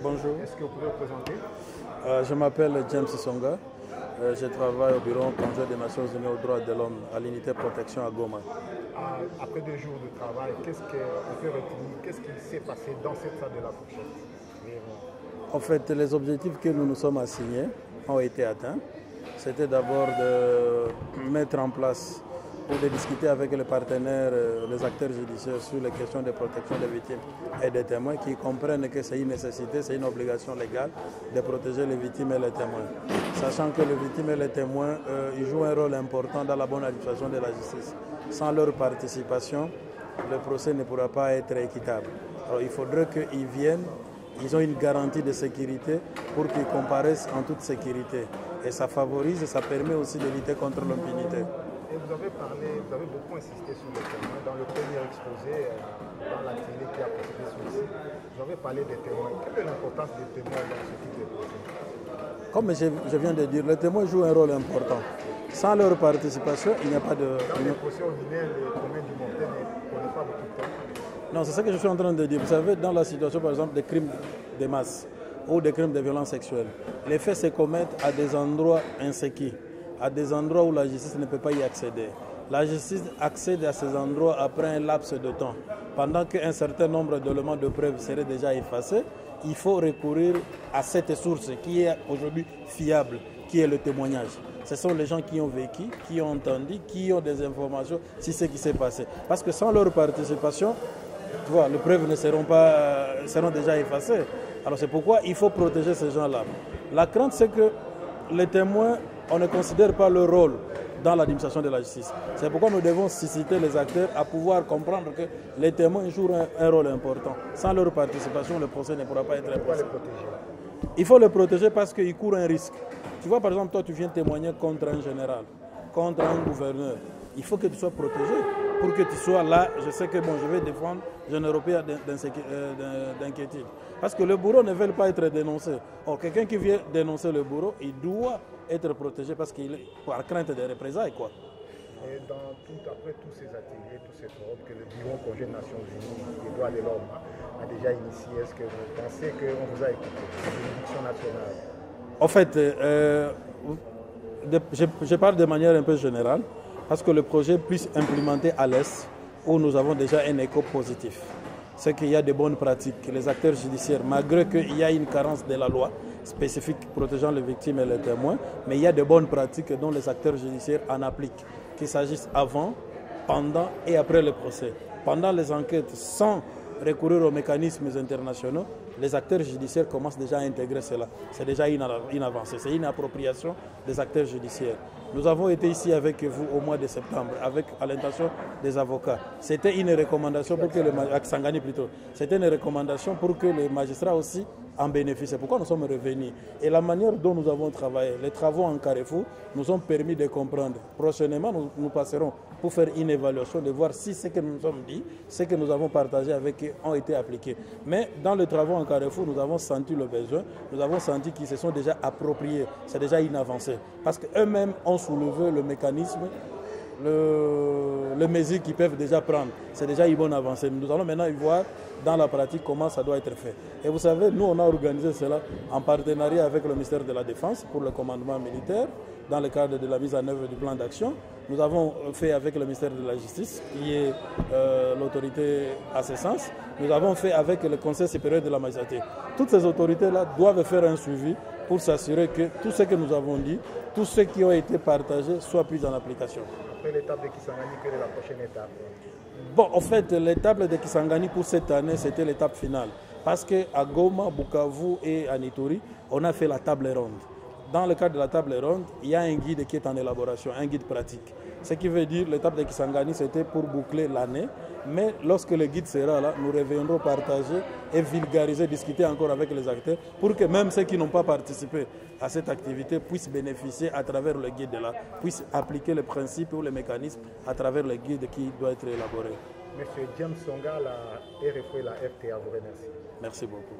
Bonjour. Est-ce que vous pouvez vous présenter? Je m'appelle James Songa. Je travaille au bureau conjoint des Nations Unies aux droits de l'homme à l'unité protection à Goma. Après 2 jours de travail, qu'est-ce qui s'est passé dans cette salle de la fourchette? En fait, les objectifs que nous nous sommes assignés ont été atteints. C'était d'abord de mettre en place ou de discuter avec les partenaires, les acteurs judiciaires sur les questions de protection des victimes et des témoins qui comprennent que c'est une nécessité, c'est une obligation légale de protéger les victimes et les témoins. Sachant que les victimes et les témoins ils jouent un rôle important dans la bonne administration de la justice. Sans leur participation, le procès ne pourra pas être équitable. Alors il faudrait qu'ils viennent, ils ont une garantie de sécurité pour qu'ils comparaissent en toute sécurité. Et ça favorise, ça permet aussi de lutter contre l'impunité. Et vous avez beaucoup insisté sur les témoins. Dans le premier exposé, dans l'activité qui a précédé celui-ci, vous avez parlé des témoins. Quelle est l'importance des témoins dans ce type de procès? Comme je viens de dire, les témoins jouent un rôle important. Sans leur participation, il n'y a pas de... Dans les procès ordinaires, le commun du mortel ne connaît pas beaucoup de temps. Non, c'est ce que je suis en train de dire. Vous savez, dans la situation, par exemple, des crimes de masse ou des crimes de violence sexuelle, les faits se commettent à des endroits insécures, à des endroits où la justice ne peut pas y accéder. La justice accède à ces endroits après un laps de temps. Pendant qu'un certain nombre d'éléments de preuve seraient déjà effacés, il faut recourir à cette source qui est aujourd'hui fiable, qui est le témoignage. Ce sont les gens qui ont vécu, qui ont entendu, qui ont des informations sur ce qui s'est passé. Parce que sans leur participation, tu vois, les preuves ne seront déjà effacées. Alors c'est pourquoi il faut protéger ces gens-là. La crainte, c'est que les témoins, on ne considère pas leur rôle dans l'administration de la justice. C'est pourquoi nous devons susciter les acteurs à pouvoir comprendre que les témoins jouent un rôle important. Sans leur participation, le procès ne pourra pas être impossible. Il faut les protéger parce qu'ils courent un risque. Tu vois, par exemple, toi, tu viens témoigner contre un général, contre un gouverneur. Il faut que tu sois protégé pour que tu sois là. Je sais que bon, je vais défendre, je n'aurai pas d'inquiétude. Parce que le bourreau ne veut pas être dénoncé. Or, quelqu'un qui vient dénoncer le bourreau, il doit être protégé parce qu'il est par crainte des représailles, quoi. Et après tous ces ateliers, tous ces forums que le Bureau conjoint des Nations Unies des droits de l'homme a déjà initié, est-ce que vous pensez qu'on vous a écouté, la juridiction nationale? En fait, je parle de manière un peu générale, parce que le projet puisse implémenter à l'Est, où nous avons déjà un écho positif. C'est qu'il y a de bonnes pratiques. Les acteurs judiciaires, malgré qu'il y a une carence de la loi spécifique protégeant les victimes et les témoins, mais il y a de bonnes pratiques dont les acteurs judiciaires en appliquent, qu'il s'agisse avant, pendant et après le procès. Pendant les enquêtes, sans recourir aux mécanismes internationaux, les acteurs judiciaires commencent déjà à intégrer cela. C'est déjà une avancée, c'est une appropriation des acteurs judiciaires. Nous avons été ici avec vous au mois de septembre, à l'intention des avocats. C'était une recommandation pour que c'était une recommandation pour que les magistrats aussi en bénéficient. C'est pourquoi nous sommes revenus. Et la manière dont nous avons travaillé, les travaux en Carrefour, nous ont permis de comprendre. Prochainement, nous passerons pour faire une évaluation, de voir si ce que nous nous sommes dit, ce que nous avons partagé avec eux ont été appliqués. Mais dans les travaux en Carrefour, nous avons senti le besoin, nous avons senti qu'ils se sont déjà appropriés. C'est déjà une avancée. Parce qu'eux-mêmes ont soulevé le mécanisme, les mesures qu'ils peuvent déjà prendre. C'est déjà une bonne avancée. Nous allons maintenant voir dans la pratique comment ça doit être fait. Et vous savez, nous, on a organisé cela en partenariat avec le ministère de la Défense pour le commandement militaire, dans le cadre de la mise en œuvre du plan d'action. Nous avons fait avec le ministère de la Justice, qui est l'autorité à ce sens. Nous avons fait avec le Conseil supérieur de la magistrature. Toutes ces autorités-là doivent faire un suivi pour s'assurer que tout ce que nous avons dit, tout ce qui a été partagé, soit pris en application. Après l'étape de Kisangani, quelle est la prochaine étape? Bon, en fait, l'étape de Kisangani pour cette année, c'était l'étape finale. Parce qu'à Goma, Bukavu et à Ituri, on a fait la table ronde. Dans le cadre de la table ronde, il y a un guide qui est en élaboration, un guide pratique. Ce qui veut dire l'étape de Kisangani, c'était pour boucler l'année. Mais lorsque le guide sera là, nous reviendrons partager et vulgariser, discuter encore avec les acteurs pour que même ceux qui n'ont pas participé à cette activité puissent bénéficier à travers le guide là, puissent appliquer les principes ou les mécanismes à travers le guide qui doit être élaboré. Monsieur James Songa, la RFO et la RTA vous remercie. Merci beaucoup.